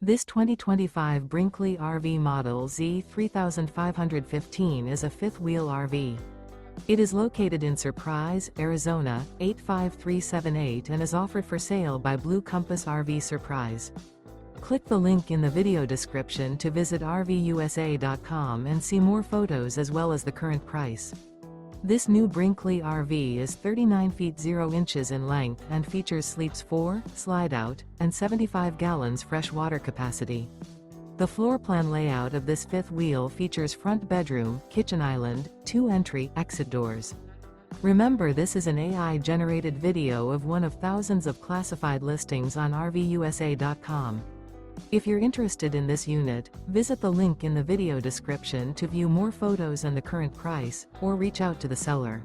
This 2025 Brinkley RV Model Z 3515 is a fifth-wheel RV. It is located in Surprise, Arizona, 85378 and is offered for sale by Blue Compass RV Surprise. Click the link in the video description to visit RVUSA.com and see more photos as well as the current price. This new Brinkley RV is 39 feet 0 inches in length and features sleeps 4, slide-out, and 75 gallons fresh water capacity. The floor plan layout of this fifth wheel features front bedroom, kitchen island, 2 entry/exit doors. Remember, this is an AI-generated video of one of thousands of classified listings on RVUSA.com. If you're interested in this unit, visit the link in the video description to view more photos and the current price, or reach out to the seller.